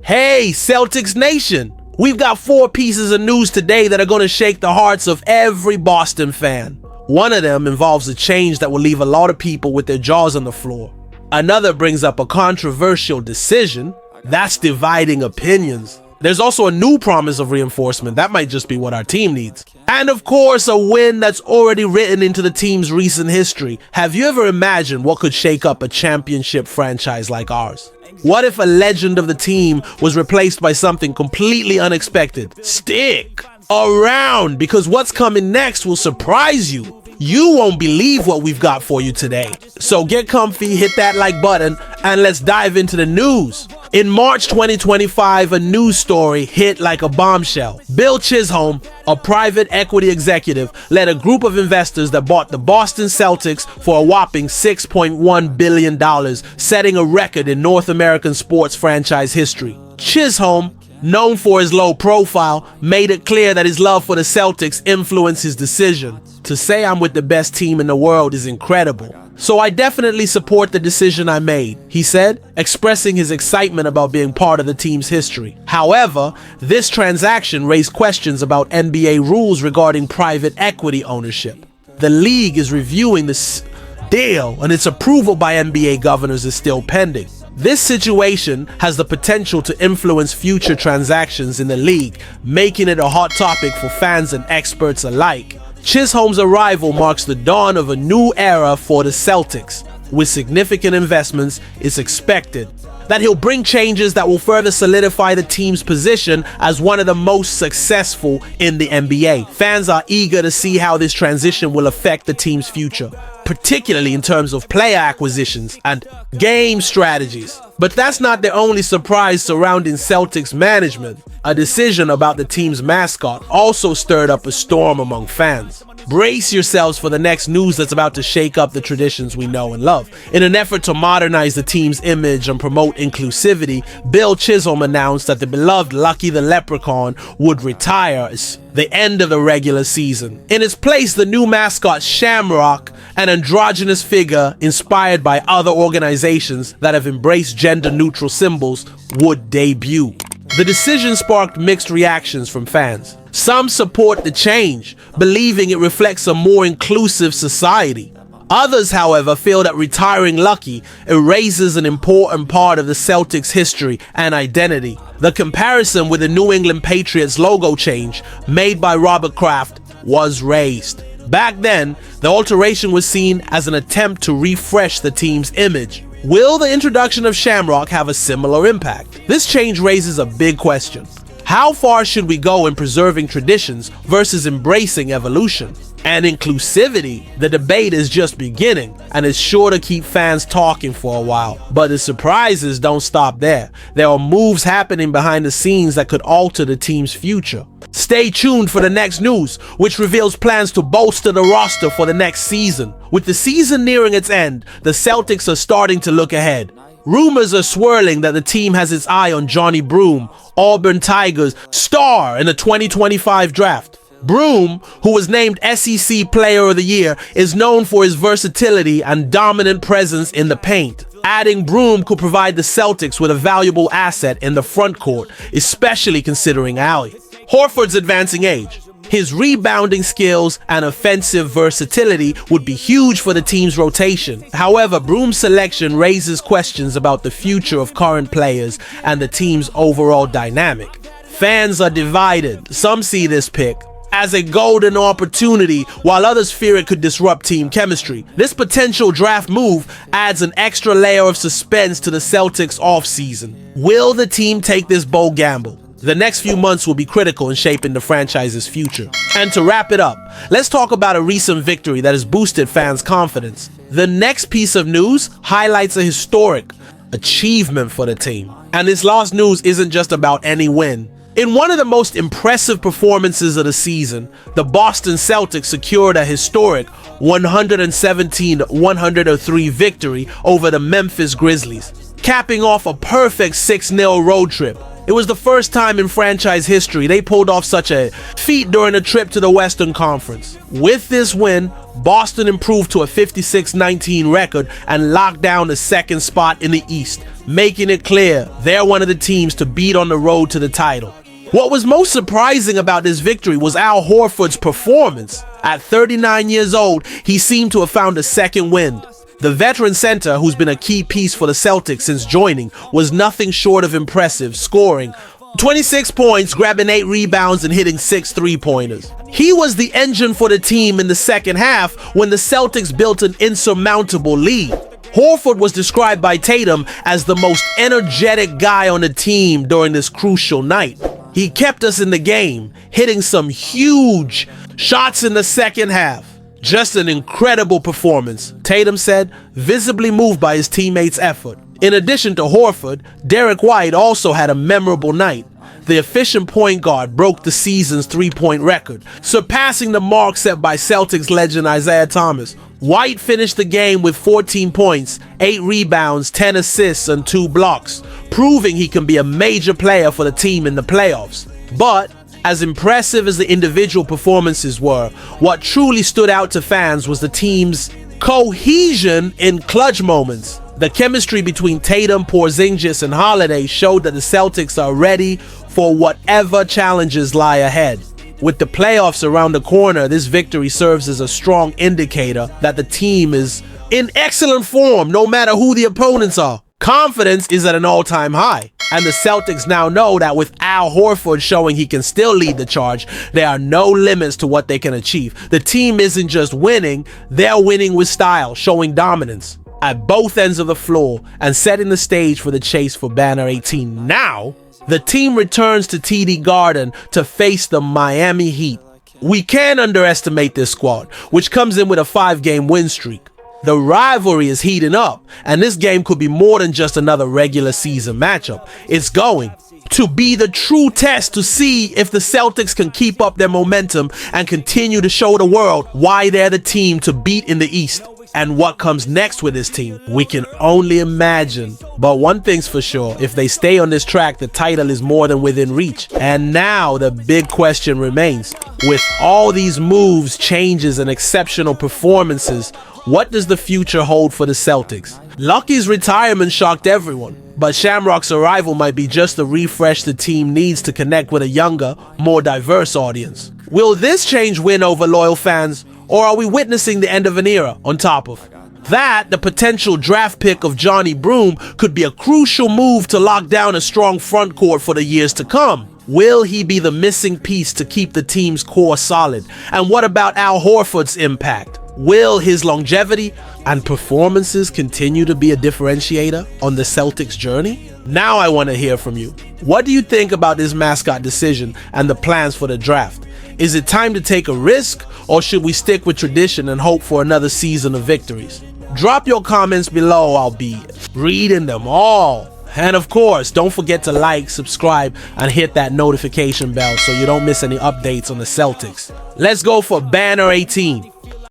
Hey, Celtics Nation! We've got 4 pieces of news today that are going to shake the hearts of every Boston fan. One of them involves a change that will leave a lot of people with their jaws on the floor. Another brings up a controversial decision that's dividing opinions. There's also a new promise of reinforcement that might just be what our team needs. And of course, a win that's already written into the team's recent history. Have you ever imagined what could shake up a championship franchise like ours? What if a legend of the team was replaced by something completely unexpected? Stick around, because what's coming next will surprise you. You won't believe what we've got for you today. So get comfy, hit that like button, and let's dive into the news. In March 2025, a news story hit like a bombshell. Bill Chisholm, a private equity executive, led a group of investors that bought the Boston Celtics for a whopping $6.1 billion, setting a record in North American sports franchise history. Chisholm, known for his low profile, made it clear that his love for the Celtics influenced his decision. To say I'm with the best team in the world is incredible. So I definitely support the decision I made, he said, expressing his excitement about being part of the team's history. However, this transaction raised questions about NBA rules regarding private equity ownership. The league is reviewing this deal, and its approval by NBA governors is still pending. This situation has the potential to influence future transactions in the league, making it a hot topic for fans and experts alike. Chisholm's arrival marks the dawn of a new era for the Celtics. With significant investments, it's expected that he'll bring changes that will further solidify the team's position as one of the most successful in the NBA. Fans are eager to see how this transition will affect the team's future, particularly in terms of player acquisitions and game strategies. But that's not the only surprise surrounding Celtics management. A decision about the team's mascot also stirred up a storm among fans. Brace yourselves for the next news that's about to shake up the traditions we know and love. In an effort to modernize the team's image and promote inclusivity, Bill Chisholm announced that the beloved Lucky the Leprechaun would retire at the end of the regular season. In its place, the new mascot Shamrock, an androgynous figure inspired by other organizations that have embraced gender-neutral symbols, would debut. The decision sparked mixed reactions from fans. Some support the change, believing it reflects a more inclusive society. Others, however, feel that retiring Lucky erases an important part of the Celtics' history and identity. The comparison with the New England Patriots logo change, made by Robert Kraft, was raised. Back then, the alteration was seen as an attempt to refresh the team's image. Will the introduction of Shamrock have a similar impact? This change raises a big question. How far should we go in preserving traditions versus embracing evolution? And inclusivity, the debate is just beginning and is sure to keep fans talking for a while. But the surprises don't stop there. There are moves happening behind the scenes that could alter the team's future. Stay tuned for the next news, which reveals plans to bolster the roster for the next season. With the season nearing its end, the Celtics are starting to look ahead. Rumors are swirling that the team has its eye on Johnny Broome, Auburn Tigers' star in the 2025 draft. Broome, who was named SEC Player of the Year, is known for his versatility and dominant presence in the paint. Adding Broome could provide the Celtics with a valuable asset in the front court, especially considering Allie Horford's advancing age. His rebounding skills and offensive versatility would be huge for the team's rotation. However, Broome's selection raises questions about the future of current players and the team's overall dynamic. Fans are divided. Some see this pick as a golden opportunity, while others fear it could disrupt team chemistry. This potential draft move adds an extra layer of suspense to the Celtics offseason. Will the team take this bold gamble? The next few months will be critical in shaping the franchise's future. And to wrap it up, let's talk about a recent victory that has boosted fans' confidence. The next piece of news highlights a historic achievement for the team. And this last news isn't just about any win. In one of the most impressive performances of the season, the Boston Celtics secured a historic 117-103 victory over the Memphis Grizzlies. capping off a perfect 6-0 road trip. It was the first time in franchise history they pulled off such a feat during a trip to the Western Conference. With this win, Boston improved to a 56-19 record and locked down the second spot in the East, making it clear they're one of the teams to beat on the road to the title. What was most surprising about this victory was Al Horford's performance. At 39 years old, he seemed to have found a second wind. The veteran center, who's been a key piece for the Celtics since joining, was nothing short of impressive, scoring 26 points, grabbing 8 rebounds, and hitting 6 three-pointers. He was the engine for the team in the second half when the Celtics built an insurmountable lead. Horford was described by Tatum as the most energetic guy on the team during this crucial night. He kept us in the game, hitting some huge shots in the second half. Just an incredible performance, Tatum said, visibly moved by his teammates' effort. In addition to Horford, Derek White also had a memorable night. The efficient point guard broke the season's three-point record, surpassing the mark set by Celtics legend Isaiah Thomas. White finished the game with 14 points, 8 rebounds, 10 assists, and 2 blocks, proving he can be a major player for the team in the playoffs. But as impressive as the individual performances were, what truly stood out to fans was the team's cohesion in clutch moments. The chemistry between Tatum, Porzingis, and Holiday showed that the Celtics are ready for whatever challenges lie ahead. With the playoffs around the corner, this victory serves as a strong indicator that the team is in excellent form no matter who the opponents are. Confidence is at an all-time high, and the Celtics now know that with Al Horford showing he can still lead the charge, there are no limits to what they can achieve. The team isn't just winning, they're winning with style, showing dominance at both ends of the floor and setting the stage for the chase for Banner 18. Now, the team returns to TD Garden to face the Miami Heat. We can't underestimate this squad, which comes in with a 5-game win streak. The rivalry is heating up, and this game could be more than just another regular season matchup. It's going to be the true test to see if the Celtics can keep up their momentum and continue to show the world why they're the team to beat in the East. And what comes next with this team, we can only imagine. But one thing's for sure, if they stay on this track, the title is more than within reach. And now the big question remains. With all these moves, changes, and exceptional performances, what does the future hold for the Celtics? Lucky's retirement shocked everyone, but Shamrock's arrival might be just the refresh the team needs to connect with a younger, more diverse audience. Will this change win over loyal fans, or are we witnessing the end of an era on top of that? The potential draft pick of Johnny Broome could be a crucial move to lock down a strong front court for the years to come. Will he be the missing piece to keep the team's core solid? And what about Al Horford's impact? Will his longevity and performances continue to be a differentiator on the Celtics' journey? Now I want to hear from you. What do you think about this Mascot decision and the plans for the draft? Is it time to take a risk, or should we stick with tradition and hope for another season of victories? Drop your comments below. I'll be reading them all. And of course, don't forget to like, subscribe, and hit that notification bell so you don't miss any updates on the Celtics. Let's go for Banner 18.